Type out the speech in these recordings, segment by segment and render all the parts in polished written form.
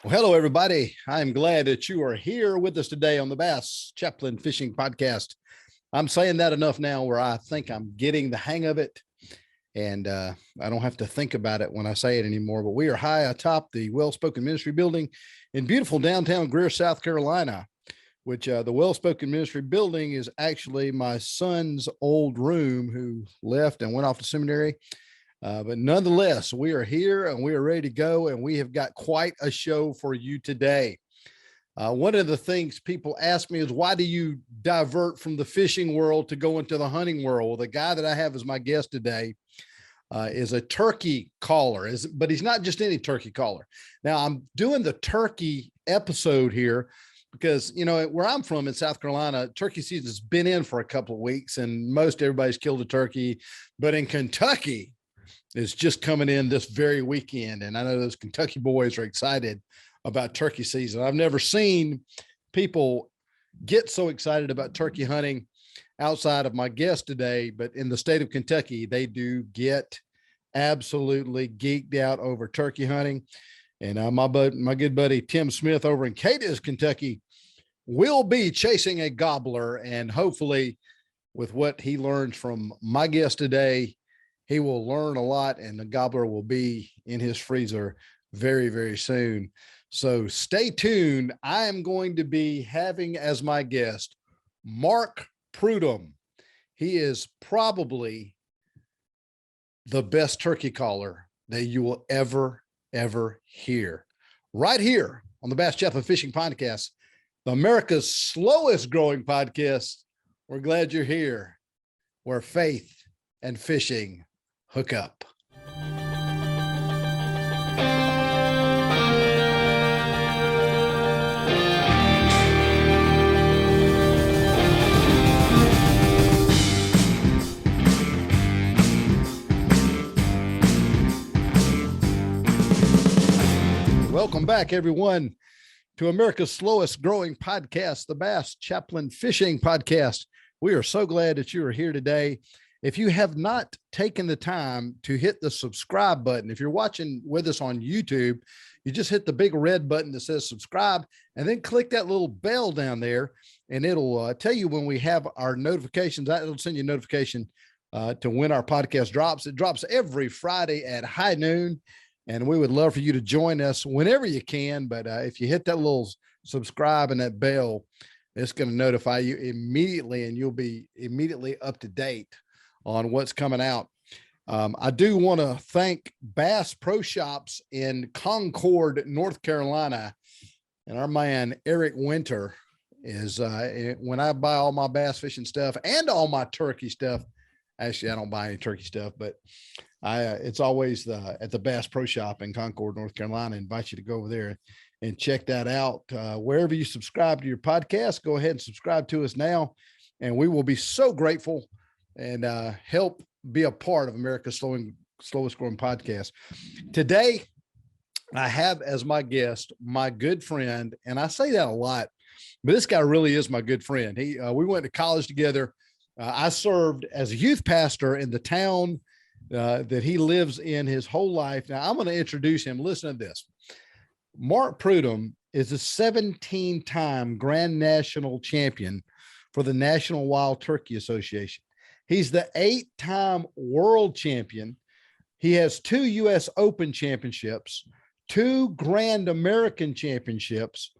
Well, hello, everybody. I'm glad that you are here with us today on the Bass Chaplain Fishing Podcast. I'm saying that enough now where I think I'm getting the hang of it, and I don't have to think about it when I say it anymore. But we are high atop the Well-Spoken Ministry building in beautiful downtown Greer, South Carolina, which the Well-Spoken Ministry building is actually my son's old room, who left and went off to seminary. But nonetheless, we are here and we are ready to go, and we have got quite a show for you today. One of the things people ask me is, why do you divert from the fishing world to go into the hunting world? Well, the guy that I have as my guest today is a turkey caller, but he's not just any turkey caller. Now, I'm doing the turkey episode here because, you know, where I'm from in South Carolina, turkey season's been in for a couple of weeks and most everybody's killed a turkey. But in Kentucky, is just coming in this very weekend. And I know those Kentucky boys are excited about turkey season. I've never seen people get so excited about turkey hunting outside of my guest today, but in the state of Kentucky, they do get absolutely geeked out over turkey hunting. And my good buddy, Tim Smith over in Cadiz, Kentucky, will be chasing a gobbler. And hopefully with what he learns from my guest today, he will learn a lot, and the gobbler will be in his freezer very, very soon. So stay tuned. I am going to be having as my guest Mark Prudhomme. He is probably the best turkey caller that you will ever hear. Right here on the Bass Chaplain Fishing Podcast, America's slowest growing podcast. We're glad you're here, where faith and fishing hook up. Welcome back, everyone, to America's slowest growing podcast, the Bass Chaplain Fishing Podcast. We are so glad that you are here today. If you have not taken the time to hit the subscribe button, if you're watching with us on YouTube, you just hit the big red button that says subscribe, and then click that little bell down there, and it'll tell you when we have our notifications. It'll send you a notification to when our podcast drops. It drops every Friday at high noon, and we would love for you to join us whenever you can. But if you hit that little subscribe and that bell, it's going to notify you immediately, and you'll be immediately up to date on what's coming out. I do want to thank Bass Pro Shops in Concord, North Carolina. And our man, Eric Winter, is when I buy all my bass fishing stuff and all my turkey stuff. Actually, I don't buy any turkey stuff, but it's always at the Bass Pro Shop in Concord, North Carolina. I invite you to go over there and check that out. Wherever you subscribe to your podcast, go ahead and subscribe to us now. And we will be so grateful and help be a part of America's slowest growing podcast. Today, I have as my guest, my good friend, and I say that a lot, but this guy really is my good friend. We went to college together. I served as a youth pastor in the town that he lives in his whole life. Now, I'm going to introduce him. Listen to this. Mark Prudhomme is a 17-time Grand National champion for the National Wild Turkey Association. He's the 8-time world champion. He has 2 U.S. Open championships, 2 Grand American championships,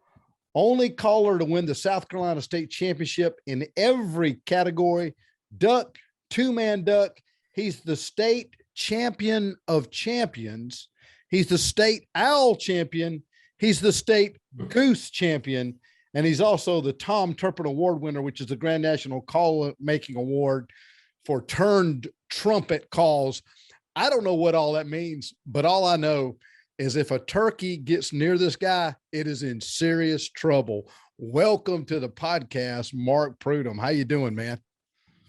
only caller to win the South Carolina State Championship in every category, duck, 2-man duck. He's the state champion of champions. He's the state owl champion. He's the state goose champion. And he's also the Tom Turpin Award winner, which is the Grand National Call Making Award for turned trumpet calls. I don't know what all that means, but all I know is if a turkey gets near this guy, it is in serious trouble. Welcome to the podcast, Mark Prudhomme. How you doing, man?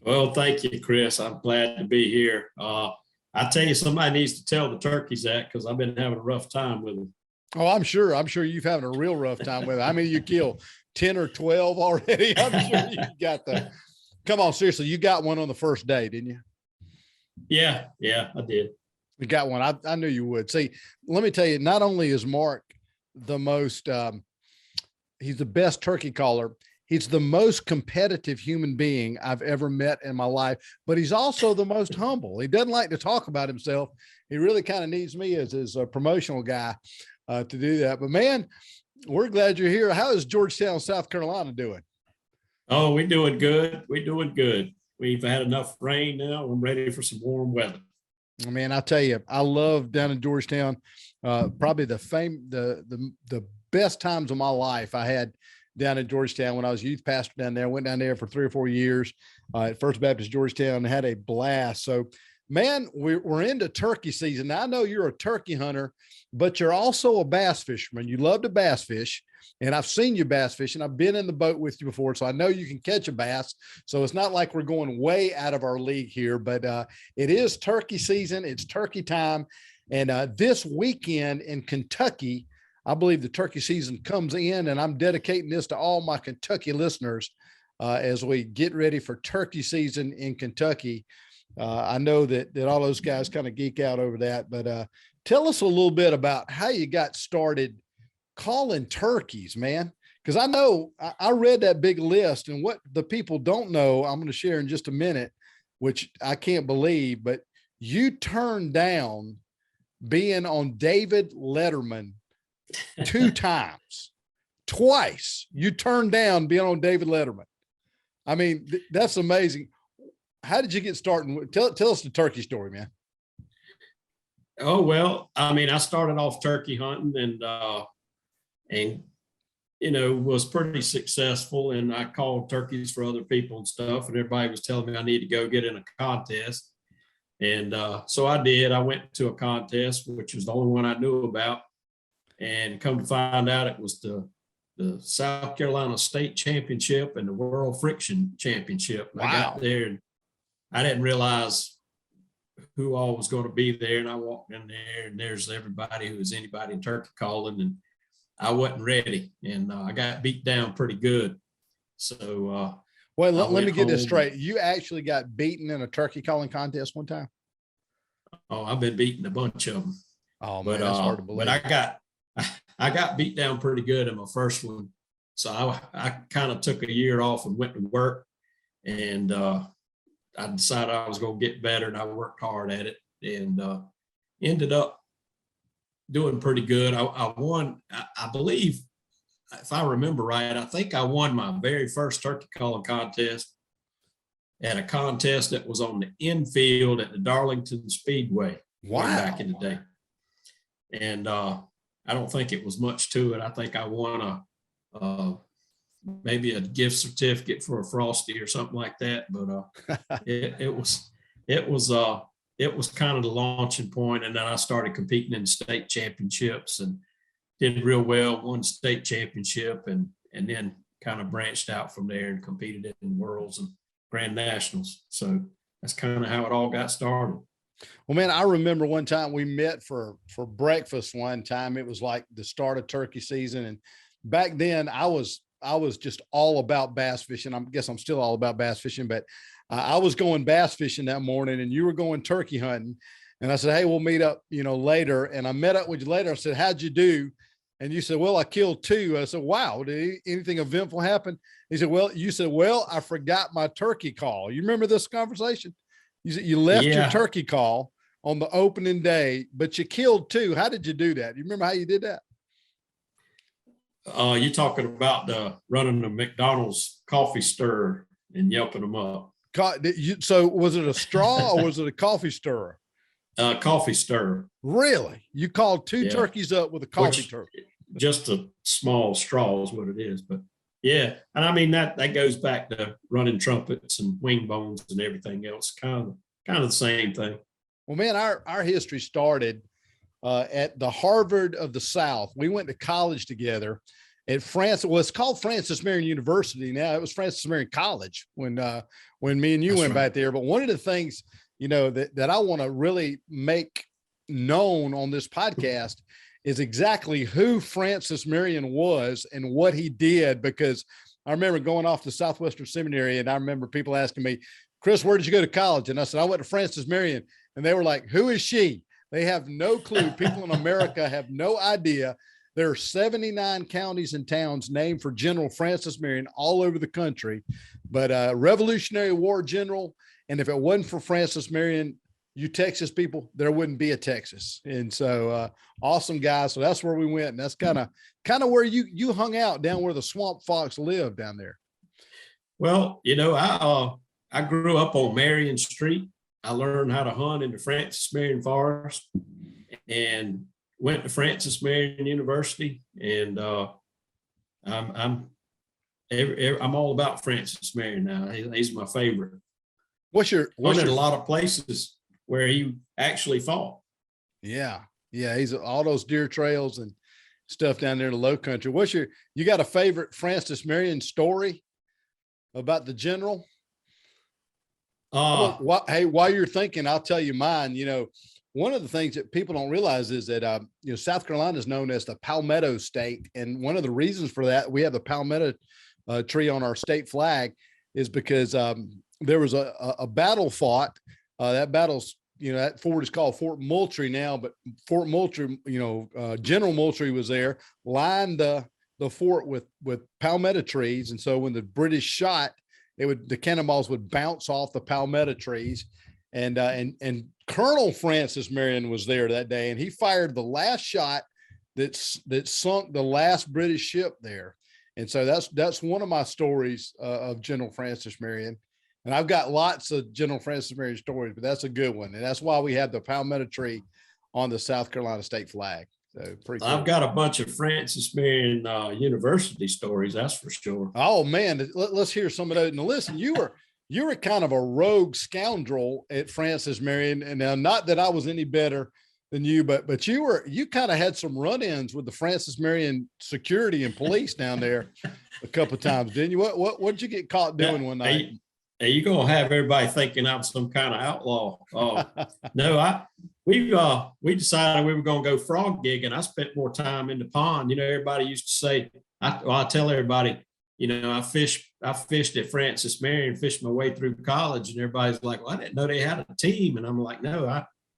Well, thank you, Chris. I'm glad to be here. I tell you, somebody needs to tell the turkeys that, because I've been having a rough time with them. Oh, I'm sure you've having a real rough time with it. I mean, you killed 10 or 12 already. I'm sure you got come on, seriously, you got one on the first day, didn't you? Yeah, I did. You got one. I knew you would. See, let me tell you, not only is Mark the most, he's the best turkey caller. He's the most competitive human being I've ever met in my life, but he's also the most humble. He doesn't like to talk about himself. He really kind of needs me as his promotional guy to do that. But man, we're glad you're here. How is Georgetown, South Carolina doing? Oh, we're doing good. We're doing good. We've had enough rain now. I'm ready for some warm weather. Man, I tell you, I love down in Georgetown. Probably the best times of my life I had down in Georgetown when I was youth pastor down there. I went down there for 3 or 4 years at First Baptist Georgetown and had a blast. So, man, we're into turkey season. Now, I know you're a turkey hunter, but you're also a bass fisherman. You love to bass fish, and I've seen you bass fishing. I've been in the boat with you before, so I know you can catch a bass. So it's not like we're going way out of our league here, but it is turkey season. It's turkey time. And this weekend in Kentucky, I believe the turkey season comes in, and I'm dedicating this to all my Kentucky listeners as we get ready for turkey season in Kentucky. I know that all those guys kind of geek out over that, but tell us a little bit about how you got started calling turkeys, man. Because I know I read that big list, and what the people don't know, I'm going to share in just a minute, which I can't believe, but you turned down being on David Letterman 2 times. Twice you turned down being on David Letterman. I mean, that's amazing. How did you get started? Tell us the turkey story, man. Oh, well, I mean, I started off turkey hunting and was pretty successful. And I called turkeys for other people and stuff. And everybody was telling me I need to go get in a contest. And so I did. I went to a contest, which was the only one I knew about. And come to find out, it was the South Carolina State Championship and the World Friction Championship. Wow. I got there and I didn't realize who all was going to be there. And I walked in there and there's everybody who was anybody in turkey calling, and I wasn't ready. And I got beat down pretty good. So, well, let me get this straight. You actually got beaten in a turkey calling contest one time? Oh, I've been beaten a bunch of them. Oh, man, that's hard to believe. But I got beat down pretty good in my first one. So I kind of took a year off and went to work, and I decided I was going to get better, and I worked hard at it, and ended up doing pretty good. I won, I believe, if I remember right, I think I won my very first turkey calling contest at a contest that was on the infield at the Darlington Speedway. Wow. Back in the day. And I don't think it was much to it. I think I won maybe a gift certificate for a Frosty or something like that. But it was kind of the launching point. And then I started competing in state championships and did real well, won state championship, and then kind of branched out from there and competed in worlds and grand nationals. So that's kind of how it all got started. Well, man, I remember one time we met for breakfast one time. It was like the start of turkey season. And back then I was just all about bass fishing. I guess I'm still all about bass fishing, but I was going bass fishing that morning and you were going turkey hunting. And I said, hey, we'll meet up, later. And I met up with you later. I said, how'd you do? And you said, well, I killed 2. I said, wow, did anything eventful happen? He said, you said, I forgot my turkey call. You remember this conversation? You said you left your turkey call on the opening day, but you killed 2. How did you do that? You remember how you did that? You're talking about running the McDonald's coffee stirrer and yelping them up. So was it a straw or was it a coffee stirrer? Coffee stirrer. Really? You called 2 turkeys up with a coffee turkey? Just a small straw is what it is. But yeah, and I mean that goes back to running trumpets and wing bones and everything else. Kind of the same thing. Well, man, our history started at the Harvard of the South. We went to college together at France. Well, it's called Francis Marion University now. It was Francis Marion College when me and you went back there. But one of the things, that I want to really make known on this podcast is exactly who Francis Marion was and what he did. Because I remember going off to Southwestern Seminary, and I remember people asking me, Chris, where did you go to college? And I said, I went to Francis Marion. And they were like, who is she? They have no clue. People in America have no idea. There are 79 counties and towns named for General Francis Marion all over the country, but Revolutionary War general. And if it wasn't for Francis Marion, you Texas people, there wouldn't be a Texas. And so awesome guy. So that's where we went. And that's kind of where you hung out, down where the swamp fox lived down there. Well, I grew up on Marion Street. I learned how to hunt in the Francis Marion Forest and went to Francis Marion University. And I'm all about Francis Marion now. He's my favorite. What's a lot of places where he actually fought. Yeah. He's all those deer trails and stuff down there in the low country. You got a favorite Francis Marion story about the general? Hey, while you're thinking, I'll tell you mine. One of the things that people don't realize is that, South Carolina is known as the Palmetto state. And one of the reasons for that, we have the palmetto tree on our state flag, is because there was a battle fought. That battle's, that fort is called Fort Moultrie now, but Fort Moultrie, General Moultrie was there, lined the fort with palmetto trees. And so when the British shot, the cannonballs would bounce off the palmetto trees. And Colonel Francis Marion was there that day, and he fired the last shot that sunk the last British ship there. And so that's one of my stories of General Francis Marion. And I've got lots of General Francis Marion stories, but that's a good one. And that's why we have the palmetto tree on the South Carolina state flag. So pretty cool. I've got a bunch of Francis Marion University stories, that's for sure. Oh man, let's hear some of those. Now listen, you were kind of a rogue scoundrel at Francis Marion, and now not that I was any better than you, but you kind of had some run-ins with the Francis Marion security and police down there a couple of times, didn't you? What did you get caught doing one night? You're gonna have everybody thinking I'm some kind of outlaw. No, we decided we were gonna go frog gigging. I spent more time in the pond. Everybody used to say, I tell everybody, I fished at Francis Marion, fished my way through college, and everybody's like, well, I didn't know they had a team. And I'm like, no,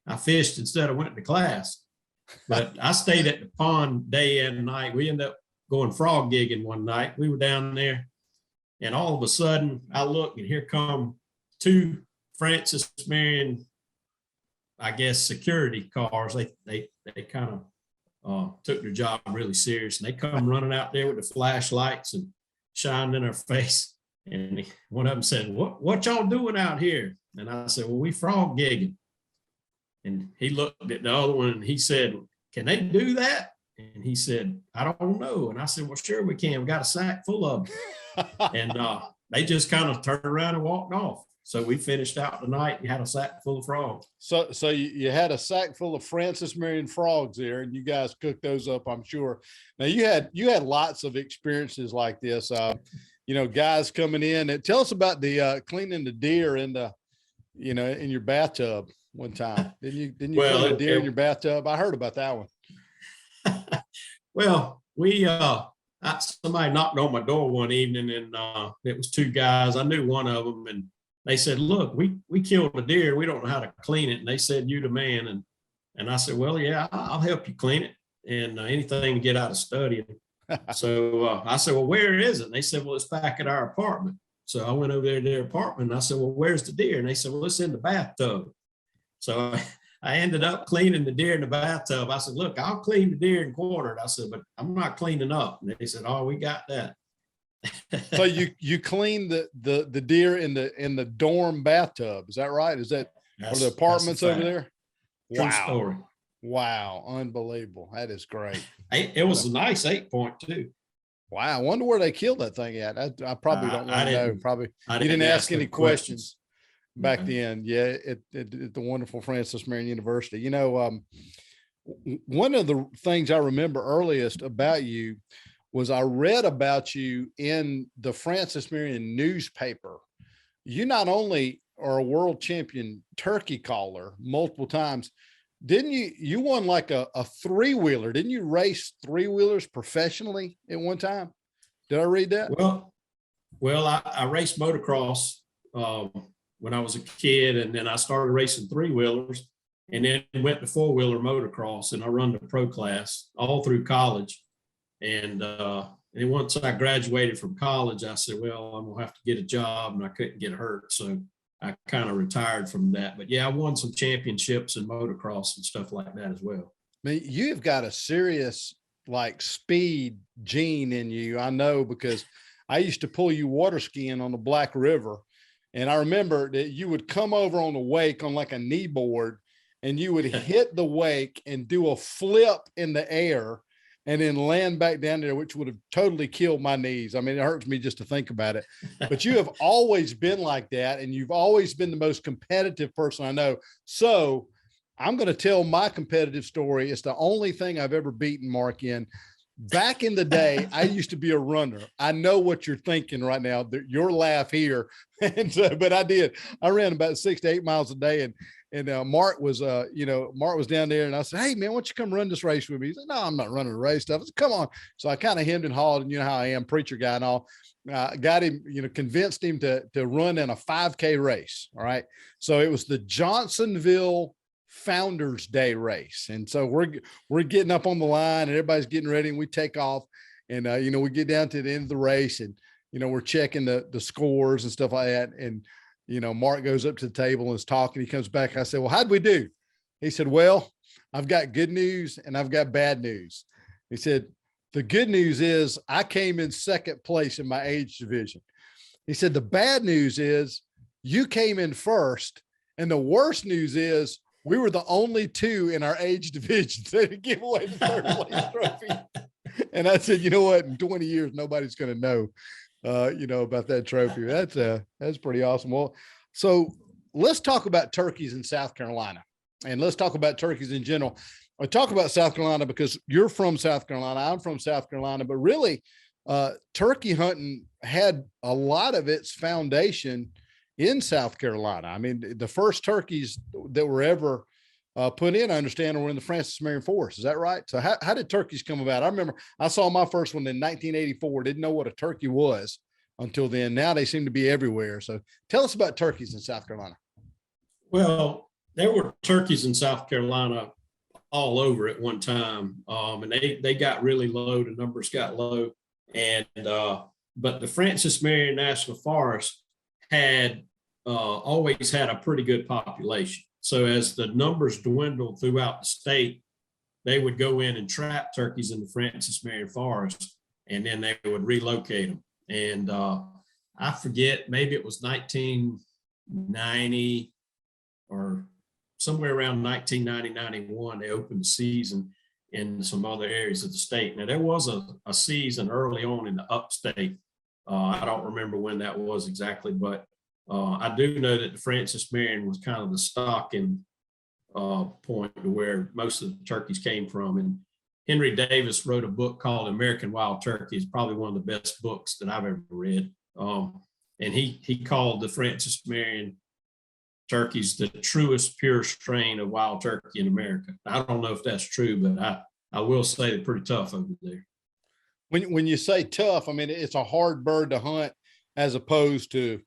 I fished instead of went to class. But I stayed at the pond day and night. We ended up going frog gigging one night. We were down there, and all of a sudden I look, and here come two Francis Marion, I guess, security cars. They kind of took their job really serious, and they come running out there with the flashlights and shining in our face. And one of them said, what y'all doing out here? And I said, well, we frog gigging. And he looked at the other one and he said, can they do that? And he said, I don't know. And I said, well, sure we can. We got a sack full of them. And they just kind of turned around and walked off. So we finished out the night and had a sack full of frogs. So you had a sack full of Francis Marion frogs there, and you guys cooked those up, I'm sure. Now you had lots of experiences like this. Guys coming in. And tell us about the cleaning the deer in your bathtub one time. Didn't you clean the deer in your bathtub? I heard about that one. Well, somebody knocked on my door one evening, and it was two guys. I knew one of them, and they said, look, we killed a deer. We don't know how to clean it. And they said, you the man. And I said, well, yeah, I'll help you clean it, and anything to get out of studying. So I said, well, where is it? And they said, well, it's back at our apartment. So I went over there to their apartment, and I said, well, where's the deer? And they said, well, it's in the bathtub. So I ended up cleaning the deer in the bathtub. I said, look, I'll clean the deer and quarter it. I said, but I'm not cleaning up. And they said, oh, we got that. So you cleaned the deer in the dorm bathtub. Is that right? Are the apartments over there? True story. Wow. Unbelievable. That is great. It was a nice 8-point too. Wow. I wonder where they killed that thing at. I probably don't want to know. Probably you didn't ask any questions back then. Yeah. At the wonderful Francis Marion University. One of the things I remember earliest about you was I read about you in the Francis Marion newspaper. You not only are a world champion turkey caller multiple times, didn't you won like a three-wheeler? Didn't you race three-wheelers professionally at one time? Did I read that? Well, I raced motocross when I was a kid, and then I started racing three-wheelers. and then went to four-wheeler motocross, and I run the pro class all through college. And once I graduated from college, I said, well, I'm gonna have to get a job, and I couldn't get hurt. So I kind of retired from that. But yeah, I won some championships in motocross and stuff like that as well. I mean, you've got a serious like speed gene in you. I know, because I used to pull you water skiing on the Black River. And I remember that you would come over on the wake on like a knee board, and you would hit the wake and do a flip in the air and then land back down there, which would have totally killed my knees. I mean, it hurts me just to think about it, but you have always been like that. And you've always been the most competitive person I know. So I'm going to tell my competitive story. It's the only thing I've ever beaten Mark in. Back in the day, I used to be a runner. I know what you're thinking right now, your laugh here. And but I did. I ran about 6 to 8 miles a day. And Mark was down there, and I said, hey man, why don't you come run this race with me? He said, no, I'm not running a race stuff. I said, come on. So I kind of hemmed and hawed, and you know how I am, preacher guy and all. Got him, convinced him to run in a 5K race. All right. So it was the Johnsonville Founders Day race. And so we're getting up on the line, and everybody's getting ready, and we take off, and we get down to the end of the race, and we're checking the scores and stuff like that. And Mark goes up to the table and is talking. He comes back. I said, well, how'd we do? He said, well, I've got good news and I've got bad news. He said, the good news is I came in second place in my age division. He said, the bad news is you came in first. And the worst news is we were the only two in our age division to give away the third place trophy. And I said, you know what? In 20 years, nobody's going to know, about that trophy. That's pretty awesome. Well, so let's talk about turkeys in South Carolina, and let's talk about turkeys in general. I talk about South Carolina because you're from South Carolina. I'm from South Carolina, but really turkey hunting had a lot of its foundation in South Carolina. I mean, the first turkeys that were ever put in, I understand, were in the Francis Marion Forest. Is that right? So how did turkeys come about? I remember I saw my first one in 1984. Didn't know what a turkey was until then. Now they seem to be everywhere. So tell us about turkeys in South Carolina. Well, there were turkeys in South Carolina all over at one time. And they got really low. The numbers got low. And, but the Francis Marion National Forest had always had a pretty good population. So as the numbers dwindled throughout the state, they would go in and trap turkeys in the Francis Marion Forest, and then they would relocate them. And I forget, maybe it was 1990 or somewhere around 1990, 91, they opened the season in some other areas of the state. Now, there was a season early on in the upstate. I don't remember when that was exactly, but I do know that the Francis Marion was kind of the stocking point to where most of the turkeys came from. And Henry Davis wrote a book called American Wild Turkey. It's probably one of the best books that I've ever read. And he called the Francis Marion turkeys the truest pure strain of wild turkey in America. I don't know if that's true, but I will say they're pretty tough over there. When you say tough, I mean, it's a hard bird to hunt as opposed to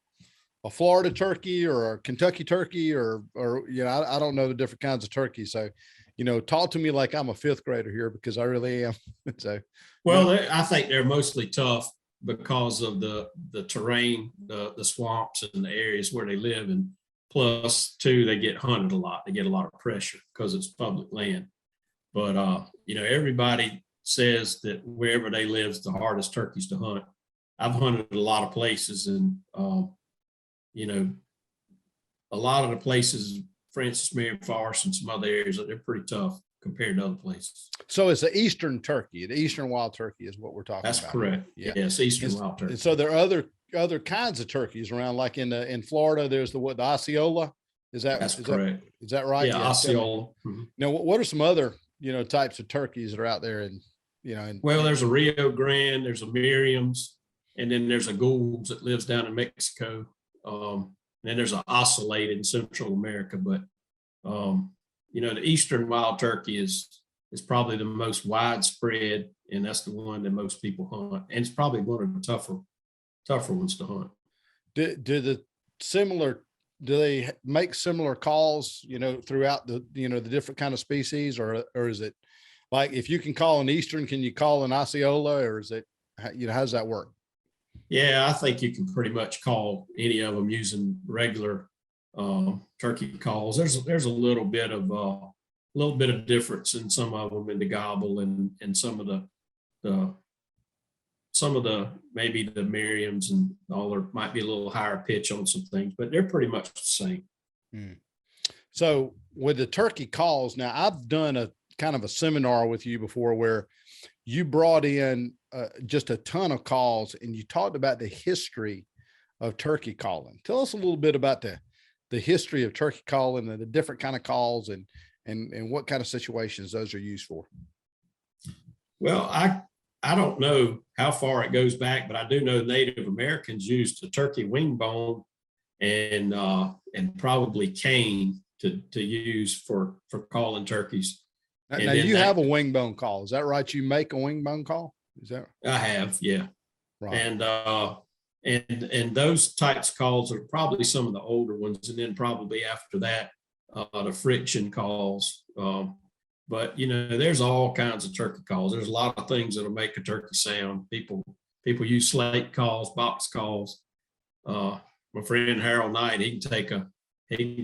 a Florida turkey or a Kentucky turkey or I don't know the different kinds of turkeys. So, talk to me like I'm a fifth grader here, because I really am. So, well, I think they're mostly tough because of the terrain, the swamps and the areas where they live. And plus two, they get hunted a lot. They get a lot of pressure because it's public land. But, everybody says that wherever they live is the hardest turkeys to hunt. I've hunted a lot of places, and, a lot of the places, Francis Marion Forest and some other areas, they're pretty tough compared to other places. So it's the Eastern turkey, the Eastern wild turkey is what we're talking about. That's correct. Yeah. Yes, Eastern wild turkey. And so there are other kinds of turkeys around, like in Florida, there's the Osceola. That's correct. Is that right? Yeah, Osceola. Mm-hmm. Now, what are some other, types of turkeys that are out there? And, well, there's a Rio Grande, there's a Miriam's, and then there's a Gould's that lives down in Mexico. And then there's an oscillated in Central America, but the Eastern wild turkey is probably the most widespread, and that's the one that most people hunt, and it's probably one of the tougher ones to hunt. Do the similar do they make similar calls, throughout the different kind of species, or is it like if you can call an Eastern, can you call an Osceola, or is it, how does that work? Yeah, I think you can pretty much call any of them using regular turkey calls. There's a little bit of difference in some of them in the gobble and some of the maybe the Marions and all, there might be a little higher pitch on some things, but they're pretty much the same. So with the turkey calls, now I've done a kind of a seminar with you before where you brought in just a ton of calls and you talked about the history of turkey calling. Tell us a little bit about the history of turkey calling and the different kind of calls and what kind of situations those are used for. Well, I don't know how far it goes back, but I do know Native Americans used the turkey wing bone and probably cane to use for calling turkeys. Now you have a wing bone call. Is that right? You make a wing bone call? Is that? I have, yeah. Right. And those types of calls are probably some of the older ones, and then probably after that, the friction calls. But there's all kinds of turkey calls. There's a lot of things that'll make a turkey sound. People use slate calls, box calls. My friend Harold Knight, he can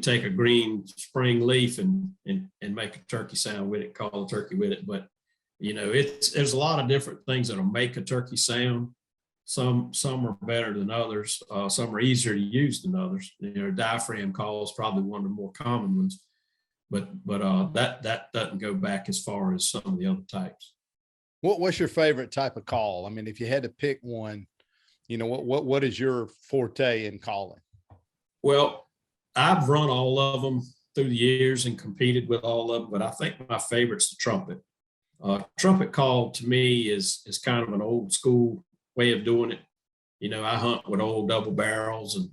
take a green spring leaf and make a turkey sound with it, call a turkey with it. But there's a lot of different things that'll make a turkey sound. Some are better than others. Some are easier to use than others. Diaphragm call is probably one of the more common ones. But that doesn't go back as far as some of the other types. What's your favorite type of call? I mean, if you had to pick one, what is your forte in calling? Well, I've run all of them through the years and competed with all of them, but I think my favorite's the trumpet. Trumpet call to me is kind of an old school way of doing it. I hunt with old double barrels and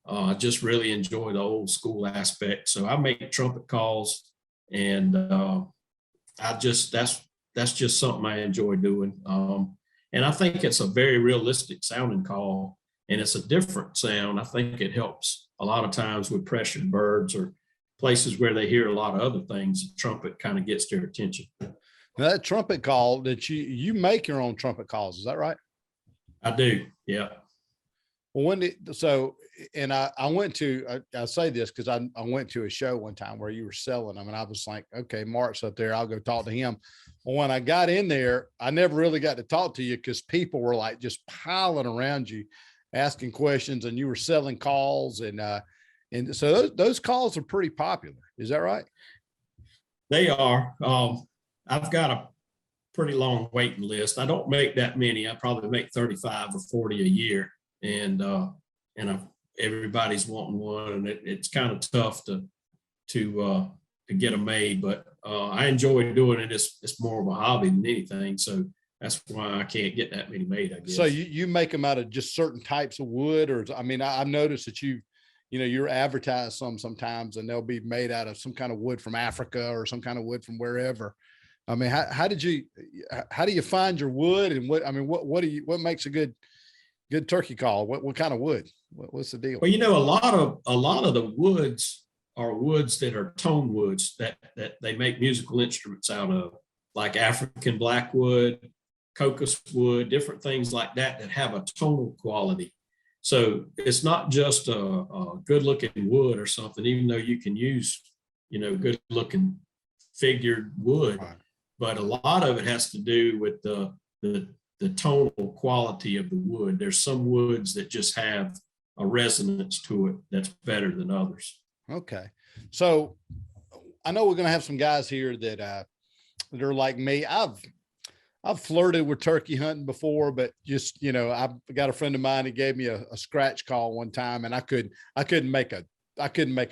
I just really enjoy the old school aspect. So I make trumpet calls, and that's just something I enjoy doing. And I think it's a very realistic sounding call, and it's a different sound. I think it helps a lot of times with pressured birds or places where they hear a lot of other things. The trumpet kind of gets their attention. Now that trumpet call that you make your own trumpet calls, is that right? I do. Yeah. Well, I went to, I say this because I went to a show one time where you were selling them, and I was like, okay, Mark's up there, I'll go talk to him. Well, when I got in there, I never really got to talk to you because people were like just piling around you, asking questions, and you were selling calls. And so those calls are pretty popular. Is that right? They are. I've got a pretty long waiting list. I don't make that many. I probably make 35 or 40 a year. And everybody's wanting one, and it's kind of tough to get them made. But I enjoy doing it. It's more of a hobby than anything. So that's why I can't get that many made, I guess. So you make them out of just certain types of wood, or I mean, I've noticed that you're advertised sometimes, and they'll be made out of some kind of wood from Africa or some kind of wood from wherever. I mean, how do you find your wood, and what makes a good turkey call? What kind of wood? What's the deal? Well, a lot of the woods are woods that are tone woods that they make musical instruments out of, like African blackwood, cocos wood, different things like that have a tonal quality. So it's not just a good looking wood or something, even though you can use, good looking figured wood, right. But a lot of it has to do with the tonal quality of the wood. There's some woods that just have a resonance to it that's better than others. Okay. So I know we're going to have some guys here that are like me. I've flirted with turkey hunting before, but just, I've got a friend of mine who gave me a scratch call one time, and I couldn't make a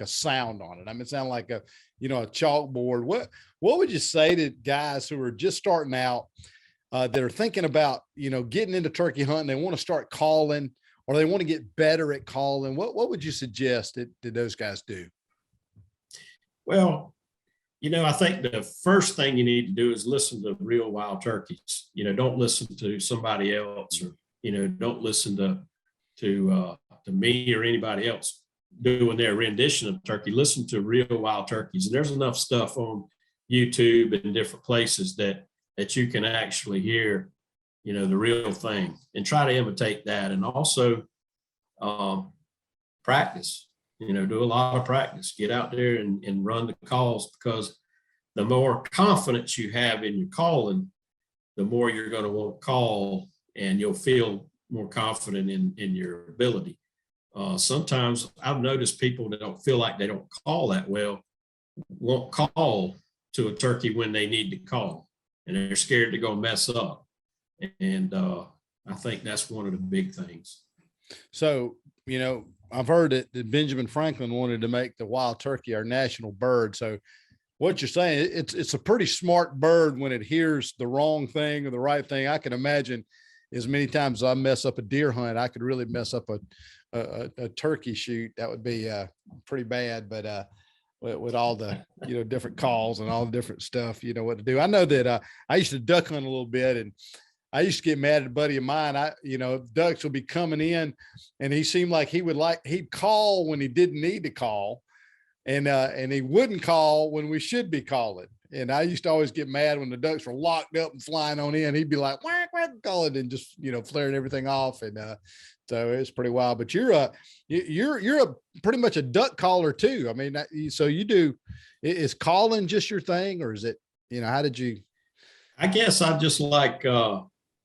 sound on it. I mean, it sounded like a chalkboard. What would you say to guys who are just starting out, that are thinking about, getting into turkey hunting? They want to start calling, or they want to get better at calling. What would you suggest that those guys do? Well, I think the first thing you need to do is listen to real wild turkeys. Don't listen to somebody else, or, don't listen to me or anybody else. doing their rendition of turkey, listen to real wild turkeys. And there's enough stuff on YouTube and different places that you can actually hear, the real thing, and try to imitate that. And also practice, do a lot of practice, get out there and run the calls, because the more confidence you have in your calling, the more you're going to want to call, and you'll feel more confident in your ability. Sometimes I've noticed people that don't feel like they don't call that well won't call to a turkey when they need to call, and they're scared to go mess up. And I think that's one of the big things. So, I've heard that Benjamin Franklin wanted to make the wild turkey our national bird. So what you're saying, it's a pretty smart bird when it hears the wrong thing or the right thing. I can imagine as many times as I mess up a deer hunt, I could really mess up a turkey shoot. That would be pretty bad, but with all the, different calls and all the different stuff, what to do. I know that I used to duck hunt a little bit, and I used to get mad at a buddy of mine. Ducks would be coming in, and he seemed like he'd call when he didn't need to call. And he wouldn't call when we should be calling. And I used to always get mad when the ducks were locked up and flying on in. He'd be like, whack, whack, calling, and just, flaring everything off. And so it's pretty wild. But you're pretty much a duck caller too. I mean, so is calling just your thing, or is it, how did you? I guess I just like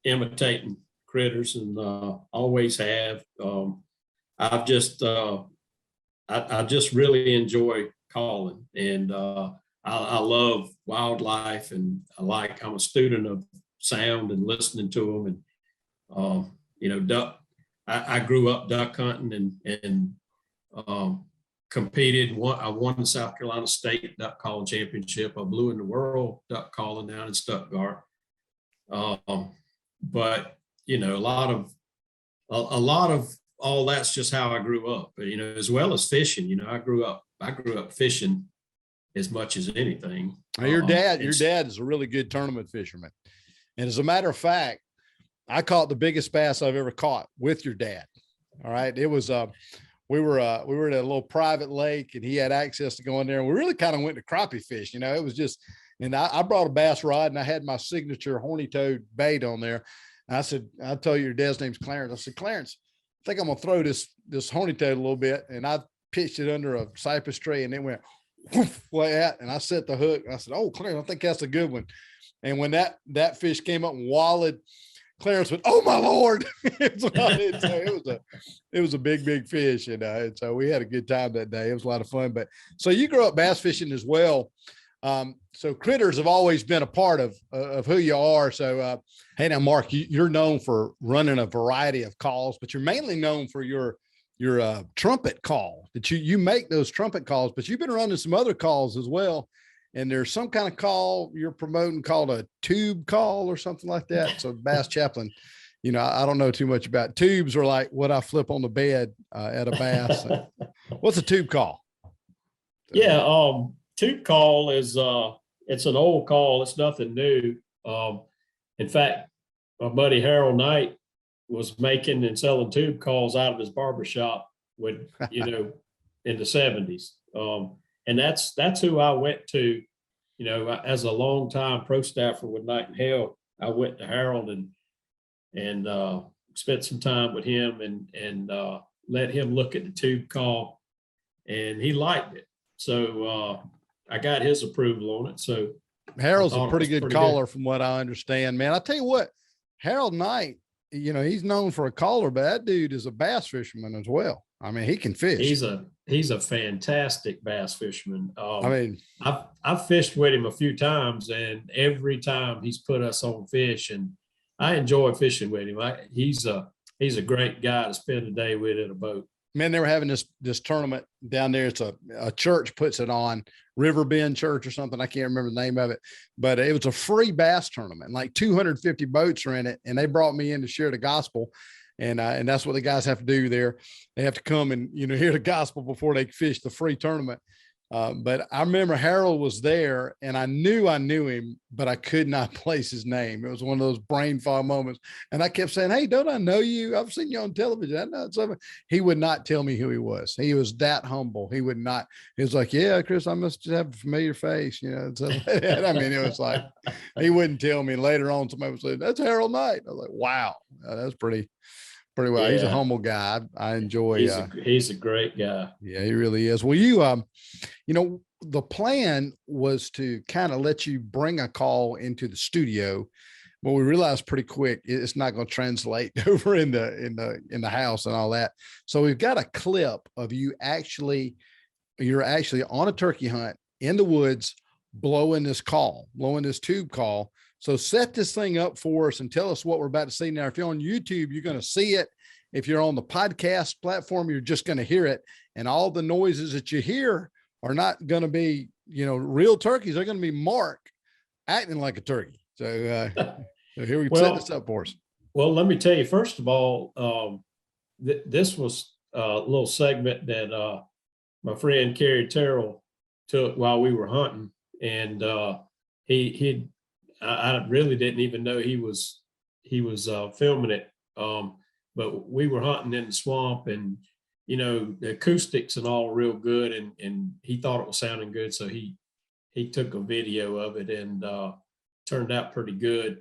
imitating critters, and always have. I've just I just really enjoy calling, and I love wildlife, and I'm a student of sound and listening to them. And duck. I grew up duck hunting and competed. I won the South Carolina State Duck Calling Championship. I blew in the world duck calling down in Stuttgart. But a lot of all that's just how I grew up. But, as well as fishing. I grew up fishing as much as anything. Your dad is a really good tournament fisherman, and as a matter of fact, I caught the biggest bass I've ever caught with your dad. All right, it was we were at a little private lake, and he had access to go in there, and we really kind of went to crappie fish. It was just, and I brought a bass rod, and I had my signature horny toad bait on there. And I said, I'll tell you, your dad's name's Clarence. I said, Clarence, I think I'm gonna throw this horny toad a little bit, and I pitched it under a cypress tree, and it went whoosh, like that, and I set the hook. And I said, oh, Clarence, I think that's a good one. And when that fish came up and wallowed, Clarence went, oh my Lord. It was a big fish. And so we had a good time that day. It was a lot of fun. But so you grew up bass fishing as well. So critters have always been a part of who you are. So, hey, now, Mark, you're known for running a variety of calls, but you're mainly known for your trumpet call that you make those trumpet calls, but you've been running some other calls as well. And there's some kind of call you're promoting called a tube call or something like that. So Bass Chaplain, I don't know too much about tubes, or like what I flip on the bed at a bass. What's a tube call? Yeah. Tube call is, it's an old call. It's nothing new. In fact, my buddy Harold Knight was making and selling tube calls out of his barbershop in the 70s. And that's who I went to, as a longtime pro staffer with Night and Hale. I went to Harold and spent some time with him and let him look at the tube call, and he liked it. So I got his approval on it. So Harold's a pretty good caller from what I understand, man. I tell you what, Harold Knight, he's known for a caller, but that dude is a bass fisherman as well. I mean, he can fish. He's a fantastic bass fisherman. I've fished with him a few times, and every time he's put us on fish, and I enjoy fishing with him. He's a great guy to spend a day with in a boat. Man, they were having this tournament down there. It's a church puts it on, River Bend Church or something. I can't remember the name of it, but it was a free bass tournament. Like 250 boats are in it, and they brought me in to share the gospel. And that's what the guys have to do there. They have to come and, hear the gospel before they fish the free tournament. But I remember Harold was there and I knew him, but I could not place his name. It was one of those brain fog moments. And I kept saying, "Hey, don't I know you? I've seen you on television." I know something. He would not tell me who he was. He was that humble. He would not. He was like, "Yeah, Chris, I must have a familiar face." You know, so, I mean, it was like, he wouldn't tell me. Later on, somebody would say, "That's Harold Knight." I was like, wow, that's pretty well. Yeah, He's a humble guy. I enjoy. He's a great guy. Yeah, he really is. Well, you know, the plan was to kind of let you bring a call into the studio, but we realized pretty quick it's not going to translate over in the house and all that. So we've got a clip of you're actually on a turkey hunt in the woods, blowing this tube call. So set this thing up for us and tell us what we're about to see now. If you're on YouTube, you're going to see it. If you're on the podcast platform, you're just going to hear it. And all the noises that you hear are not going to be, real turkeys. They're going to be Mark acting like a turkey. So, so here we set this up for us. Well, let me tell you, first of all, this was a little segment that my friend Kerry Terrell took while we were hunting. And I really didn't even know he was filming it. But we were hunting in the swamp, and the acoustics and all real good, and he thought it was sounding good, so he took a video of it, and turned out pretty good.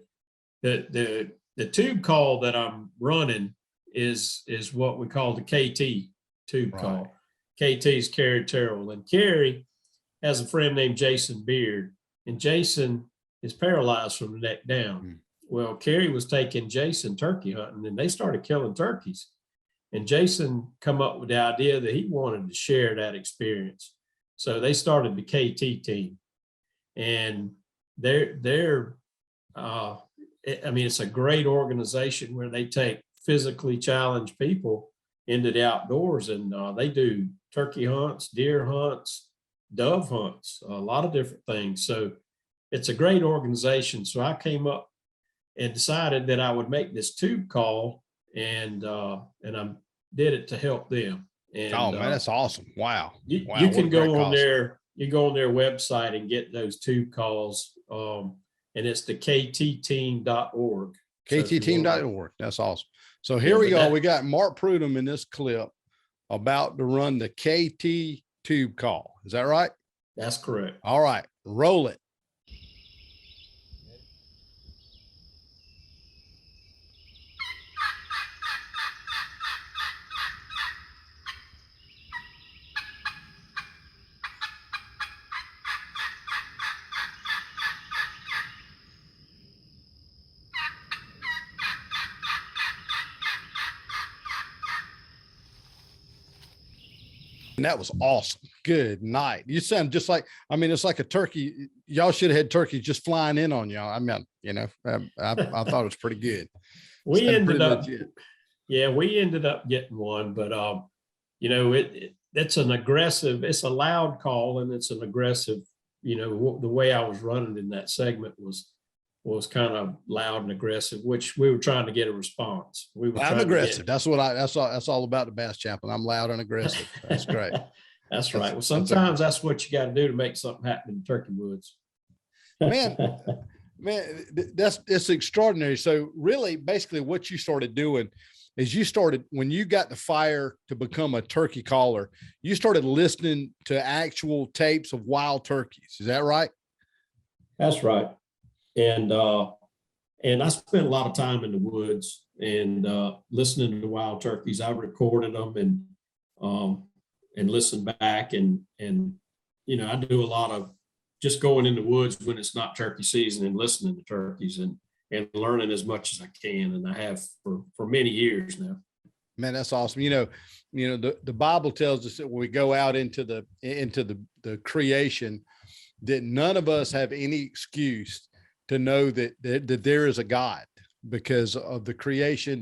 The tube call that I'm running is what we call the KT tube call. KT is Kerry Terrell, and Kerry has a friend named Jason Beard, and Jason is paralyzed from the neck down. Well, Kerry was taking Jason turkey hunting, and they started killing turkeys. And Jason come up with the idea that he wanted to share that experience. So they started the KT team, and it's a great organization where they take physically challenged people into the outdoors, and they do turkey hunts, deer hunts, dove hunts, a lot of different things. So it's a great organization. So I came up and decided that I would make this tube call, and I did it to help them. And man, that's awesome! Wow, you can go on their website and get those tube calls, and it's the ktteam.org. ktteam.org. That's awesome. So here we go. We got Mark Prudhomme in this clip about to run the KT tube call. Is that right? That's correct. All right, roll it. And that was awesome. Good night. You sound just like, it's like a turkey. Y'all should have had turkeys just flying in on y'all. I thought it was pretty good. We ended up getting one, but it's a loud call, and it's an aggressive, the way I was running in that segment was kind of loud and aggressive, which we were trying to get a response. I'm aggressive. That's all about the Bass Chaplain. I'm loud and aggressive. That's great. That's right. Well, sometimes that's what you got to do to make something happen in the turkey woods. Man, it's extraordinary. So really, basically what you started doing is when you got the fire to become a turkey caller, you started listening to actual tapes of wild turkeys. Is that right? That's right. And I spent a lot of time in the woods and listening to wild turkeys. I recorded them and listened back, and I do a lot of just going in the woods when it's not turkey season and listening to turkeys and learning as much as I can, and I have for many years now. Man, that's awesome. The Bible tells us that when we go out into the creation, that none of us have any excuse to know that there is a God, because of the creation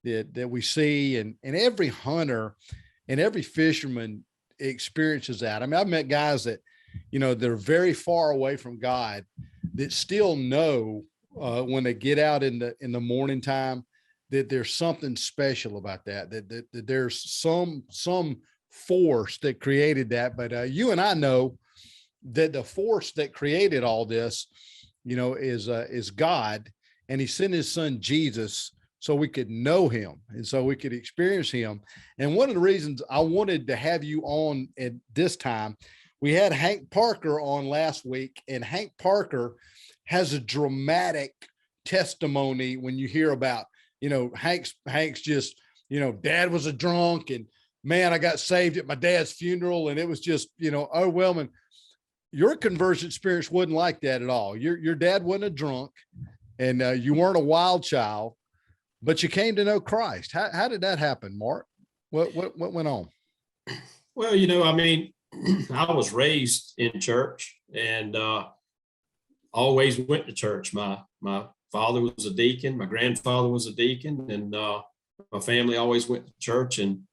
that we see, and every hunter and every fisherman experiences that. I've met guys that, they're very far away from God, that still know when they get out in the morning time that there's something special about that there's some force that created that. But you and I know that the force that created all this, is God, and he sent his son Jesus so we could know him and so we could experience him. And one of the reasons I wanted to have you on at this time, we had Hank Parker on last week, and Hank Parker has a dramatic testimony when you hear about, Hank's just, dad was a drunk, and man, I got saved at my dad's funeral, and it was just, overwhelming. Your conversion experience wasn't like that at all. Your dad wasn't a drunk, and you weren't a wild child, but you came to know Christ. How did that happen, Mark? What went on? Well, I was raised in church, and always went to church. My father was a deacon, my grandfather was a deacon, and my family always went to church. And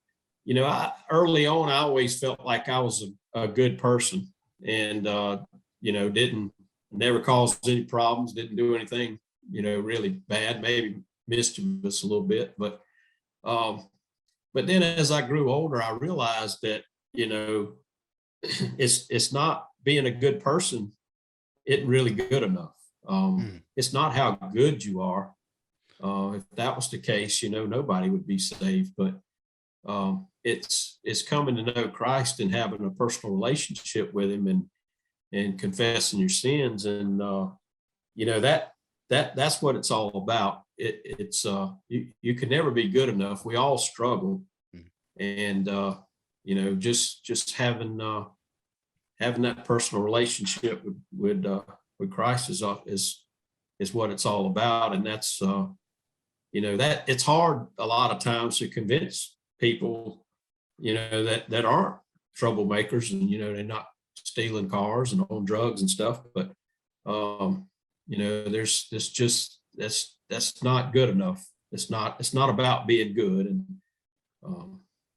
early on, I always felt like I was a good person, and didn't never caused any problems, didn't do anything really bad, maybe mischievous a little bit, but then as I grew older, I realized that it's not being a good person isn't really good enough. It's not how good you are. If that was the case, nobody would be saved. But it's coming to know Christ and having a personal relationship with him, and confessing your sins, and that's what it's all about. It's you can never be good enough. We all struggle, and just having that personal relationship with Christ is what it's all about. And that's that it's hard a lot of times to convince people that aren't troublemakers, and they're not stealing cars and on drugs and stuff, but there's this just that's not good enough. It's not about being good.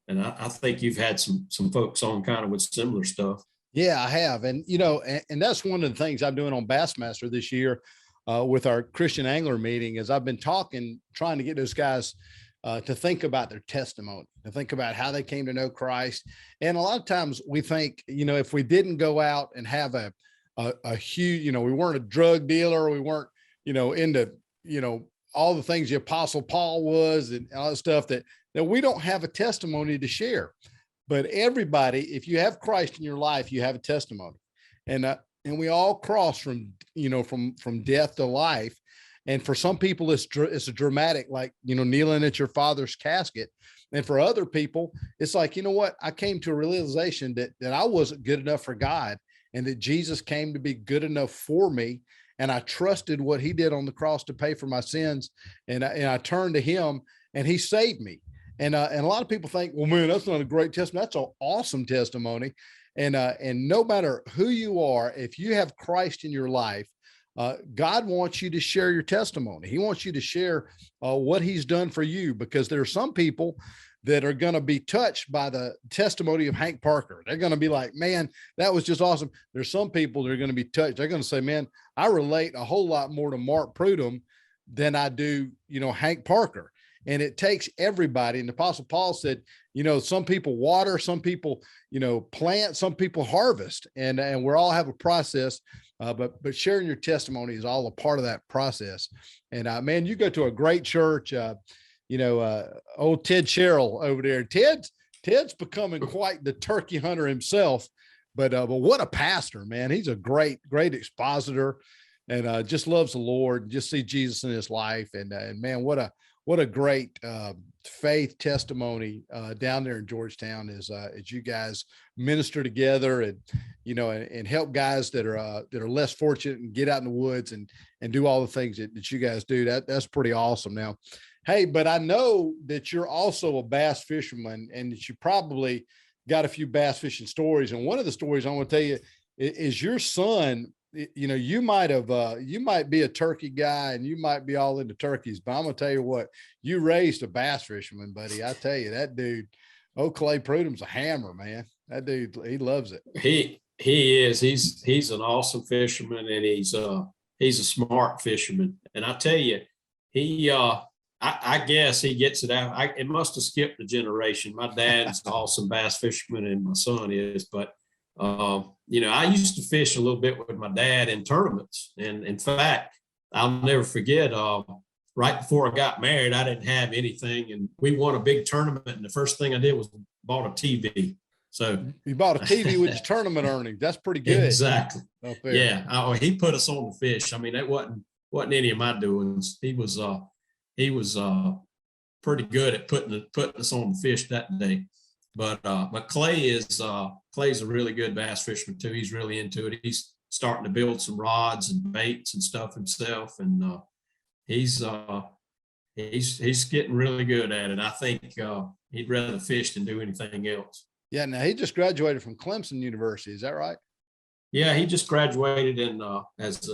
And I think you've had some folks on kind of with similar stuff. Yeah, I have. And and that's one of the things I'm doing on Bassmaster this year with our Christian Angler meeting, is I've been trying to get those guys to think about their testimony, to think about how they came to know Christ. And a lot of times we think, if we didn't go out and have a huge, we weren't a drug dealer, we weren't, into, all the things the Apostle Paul was and all that stuff, that we don't have a testimony to share. But everybody, if you have Christ in your life, you have a testimony, and we all cross from death to life. And for some people, it's a dramatic, like, kneeling at your father's casket. And for other people, it's like, I came to a realization that I wasn't good enough for God, and that Jesus came to be good enough for me. And I trusted what he did on the cross to pay for my sins. And I turned to him, and he saved me. And a lot of people think, well, man, that's not a great testimony. That's an awesome testimony. And no matter who you are, if you have Christ in your life, God wants you to share your testimony. He wants you to share what he's done for you, because there are some people that are going to be touched by the testimony of Hank Parker. They're going to be like, man, that was just awesome. There's some people that are going to be touched. They're going to say, man, I relate a whole lot more to Mark Prudhomme than I do, Hank Parker. And it takes everybody. And the Apostle Paul said, some people water, some people, plant, some people harvest, and we all have a process. But sharing your testimony is all a part of that process. And man, you go to a great church, old Ted Sherrill over there. Ted's becoming quite the turkey hunter himself, but what a pastor, man. He's a great expositor, and just loves the Lord, just see Jesus in his life. And man, what a great faith testimony down there in Georgetown as you guys minister together, and and help guys that are less fortunate, and get out in the woods and do all the things that you guys do. That's pretty awesome. Now, hey, but I know that you're also a bass fisherman, and that you probably got a few bass fishing stories. And one of the stories I want to tell you is your son. You might be a turkey guy, and you might be all into turkeys, but I'm going to tell you what, you raised a bass fisherman, buddy. I tell you, that dude, Clay Prudhomme's a hammer, man. That dude, he loves it. He is. He's an awesome fisherman, and he's a smart fisherman. And I tell you, he I guess he gets it out. It must have skipped a generation. My dad's an awesome bass fisherman, and my son is. But I used to fish a little bit with my dad in tournaments, and in fact, I'll never forget. Right before I got married, I didn't have anything, and we won a big tournament. And the first thing I did was bought a TV. So you bought a TV with your tournament earnings. That's pretty good. Exactly. Yeah. He put us on the fish. I mean, that wasn't any of my doings. He was pretty good at putting us on the fish that day. But Clay's a really good bass fisherman too. He's really into it. He's starting to build some rods and baits and stuff himself, and he's getting really good at it. I think he'd rather fish than do anything else. Yeah. Now he just graduated from Clemson University. Is that right? Yeah, he just graduated and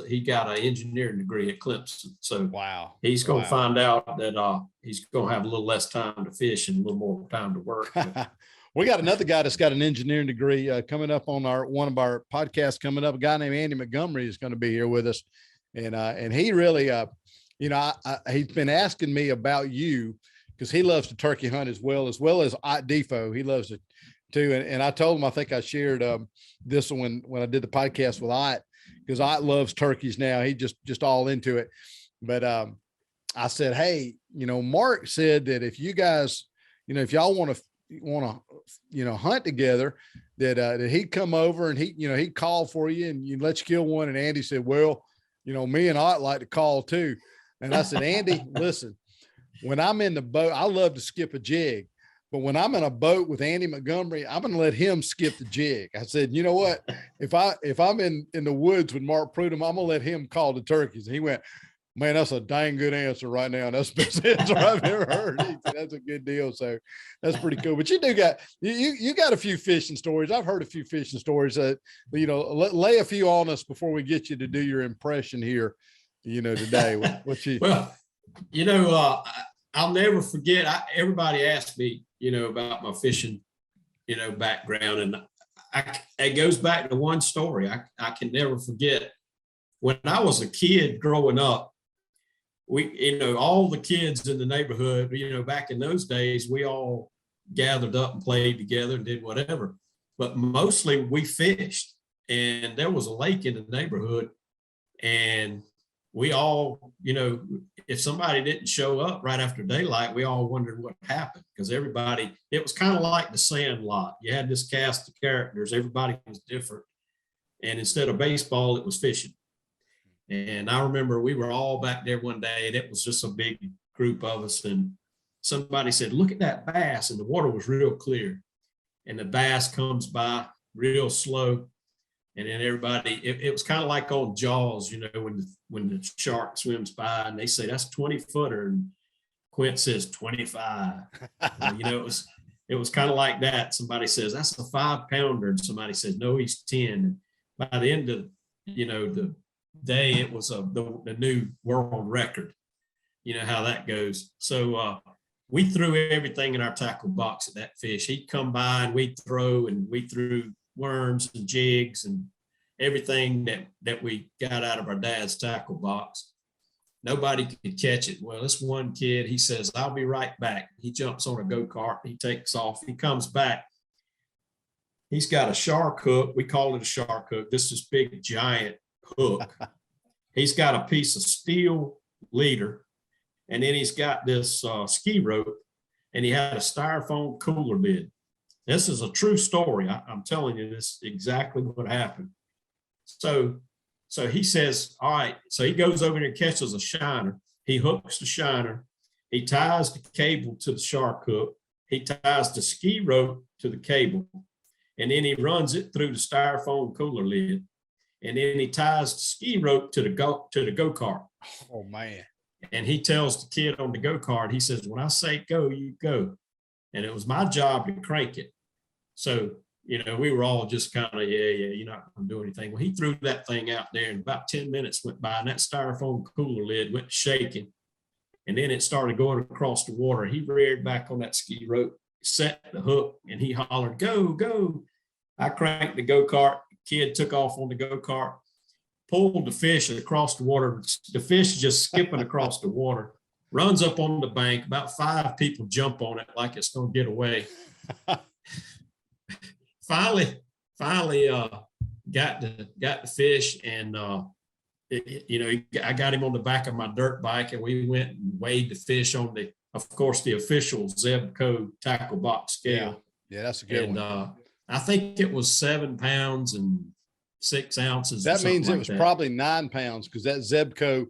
he got an engineering degree at Clemson. So wow, he's going to find out that he's going to have a little less time to fish and a little more time to work. We got another guy that's got an engineering degree coming up on one of our podcasts coming up. A guy named Andy Montgomery is going to be here with us, and he really, he's been asking me about you because he loves to turkey hunt as well as Ike Defo. He loves it too, and I told him, I think I shared this when I did the podcast with Ike, because Ike loves turkeys now. He just all into it. But I said, hey, Mark said that if you guys, if y'all want to hunt together, that he'd come over and he'd call for you and you'd let you kill one. And Andy said, well, me and Ike like to call too. And I said, Andy, listen, when I'm in the boat, I love to skip a jig. But when I'm in a boat with Andy Montgomery, I'm going to let him skip the jig. I said, you know what? If I'm in the woods with Mark Prudhomme, I'm going to let him call the turkeys. And he went, man, that's a dang good answer right now. That's the best answer I've ever heard. He said, that's a good deal. So that's pretty cool. But you got a few fishing stories. I've heard a few fishing stories that, lay a few on us before we get you to do your impression here, today. Well, I'll never forget. Everybody asked me, about my fishing, background. And it goes back to one story I can never forget. When I was a kid growing up, we, all the kids in the neighborhood, back in those days, we all gathered up and played together and did whatever. But mostly we fished. And there was a lake in the neighborhood. And we all, if somebody didn't show up right after daylight, we all wondered what happened, because it was kind of like the Sandlot. You had this cast of characters, everybody was different. And instead of baseball, it was fishing. And I remember we were all back there one day, and it was just a big group of us. And somebody said, look at that bass. And the water was real clear. And the bass comes by real slow. And then everybody, it was kind of like on Jaws, when the shark swims by and they say, that's 20-footer. And Quint says 25. It was kind of like that. Somebody says, that's a 5-pounder. And somebody says, no, he's 10. And by the end of, the day, it was the new world record. You know how that goes. So we threw everything in our tackle box at that fish. He'd come by and we threw worms and jigs and everything that we got out of our dad's tackle box. Nobody could catch it. Well, this one kid, he says, I'll be right back. He jumps on a go-kart. He takes off. He comes back. He's got a shark hook. We call it a shark hook. This is big, giant hook. He's got a piece of steel leader. And then he's got this ski rope. And he had a styrofoam cooler lid. This is a true story. I'm telling you this exactly what happened. So he says, all right. So he goes over there and catches a shiner. He hooks the shiner. He ties the cable to the shark hook. He ties the ski rope to the cable. And then he runs it through the styrofoam cooler lid. And then he ties the ski rope to the go-kart. Oh, man. And he tells the kid on the go-kart, he says, when I say go, you go. And it was my job to crank it. So, we were all just kind of, you're not going to do anything. Well, he threw that thing out there, and about 10 minutes went by, and that styrofoam cooler lid went shaking. And then it started going across the water. He reared back on that ski rope, set the hook, and he hollered, go, go. I cranked the go-kart. The kid took off on the go-kart, pulled the fish across the water. The fish just skipping across the water. runs up on the bank. About 5 people jump on it like it's going to get away. finally, got the fish, and I got him on the back of my dirt bike, and we went and weighed the fish on the official Zebco tackle box scale. Yeah, that's a good one. I think it was 7 pounds and 6 ounces. That means it was probably 9 pounds, because that Zebco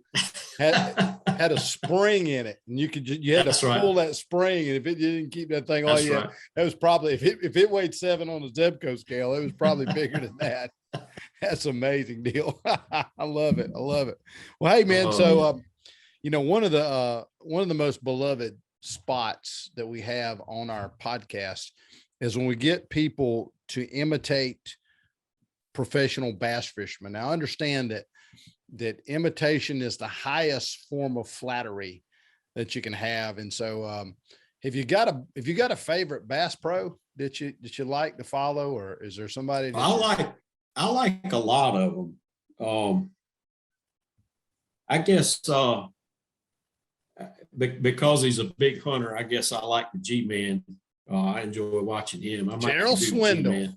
had a spring in it, and you had to pull that spring, and if it didn't keep that thing on you, that was probably, if it weighed 7 on the Zebco scale, it was probably bigger than that. That's amazing deal. I love it. Well, hey man, one of the most beloved spots that we have on our podcast is when we get people to imitate professional bass fishermen. Now, I understand that imitation is the highest form of flattery that you can have. And so, if you got a favorite bass pro that you like to follow, or is there somebody? I like a lot of them. I guess because he's a big hunter, I guess I like the G-Man. I enjoy watching him. Gerald Swindle.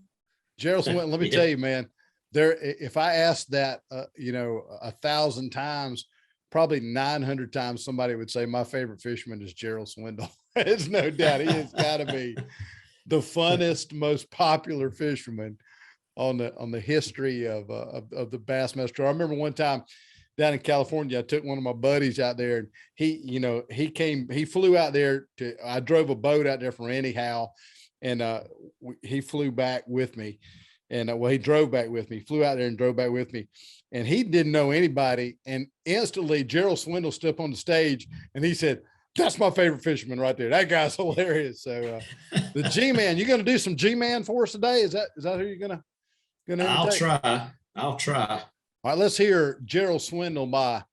Gerald Swindle. Let me tell you, man. If I asked that, 1,000 times, probably 900 times, somebody would say my favorite fisherman is Gerald Swindle. There's no doubt he has got to be the funnest, most popular fisherman on the history of the Bassmaster. I remember one time down in California, I took one of my buddies out there, and he flew out there I drove a boat out there for Randy Howe, and he flew back with me. And he drove back with me, flew out there and drove back with me, and he didn't know anybody. And instantly Gerald Swindle stepped on the stage, and he said, "That's my favorite fisherman right there. That guy's hilarious." So the G-Man, you going to do some G-Man for us today? Is that who you're going to imitate? I'll try. All right, let's hear Gerald Swindle by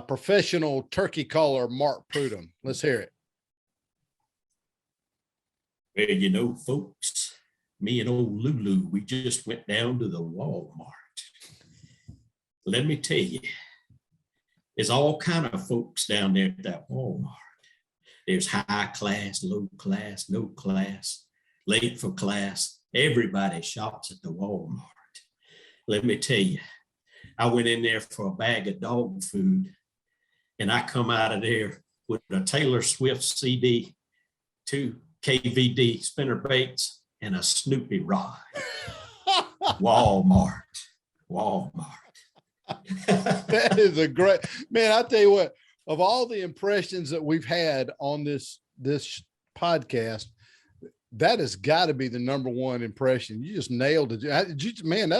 professional turkey caller Mark Prudhomme. Let's hear it. Well, folks, me and old Lulu, we just went down to the Walmart. Let me tell you, there's all kind of folks down there at that Walmart. There's high class, low class, no class, late for class. Everybody shops at the Walmart. Let me tell you, I went in there for a bag of dog food, and I come out of there with a Taylor Swift CD, 2 KVD spinner baits, and a Snoopy rod. Walmart. That is a great, man. I tell you what, of all the impressions that we've had on this podcast, that has got to be the number one impression. You just nailed it. Man,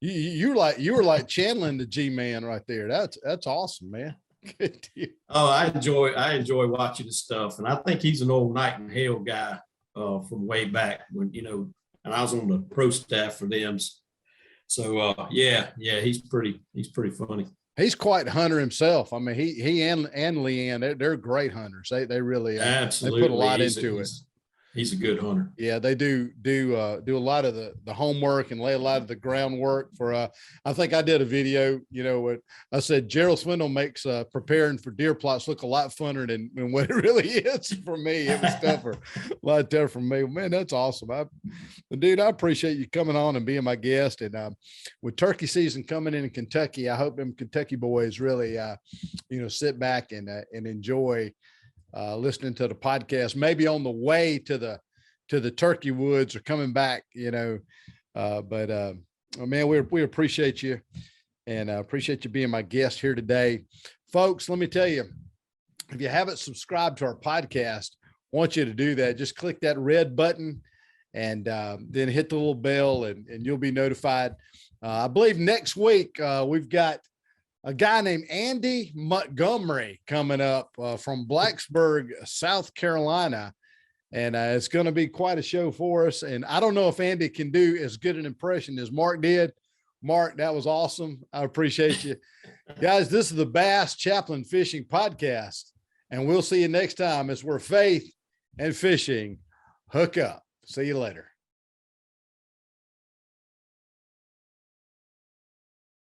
you were like channeling the G-Man right there. That's awesome, man. Good deal. Oh, I enjoy watching his stuff, and I think he's an old Night and Hale guy from way back when, and I was on the pro staff for them. So yeah, he's pretty funny. He's quite a hunter himself. I mean, he and Leanne, they're great hunters. They really absolutely they put a lot into it. He's a good hunter. Yeah, they do a lot of the homework and lay a lot of the groundwork for. I think I did a video. What I said, Gerald Swindle makes preparing for deer plots look a lot funner than what it really is for me. It was tougher, a lot tougher for me. Man, that's awesome. Dude, I appreciate you coming on and being my guest. And with turkey season coming in Kentucky, I hope them Kentucky boys really, sit back and enjoy. Listening to the podcast, maybe on the way to the turkey woods or coming back, but man, we appreciate you and appreciate you being my guest here today. Folks, let me tell you, if you haven't subscribed to our podcast, I want you to do that. Just click that red button and then hit the little bell and you'll be notified. I believe next week we've got a guy named Andy Montgomery coming up from Blacksburg, South Carolina. And it's going to be quite a show for us. And I don't know if Andy can do as good an impression as Mark did. Mark, that was awesome. I appreciate you. Guys, this is the Bass Chaplain Fishing Podcast. And we'll see you next time as where faith and fishing hook up. See you later.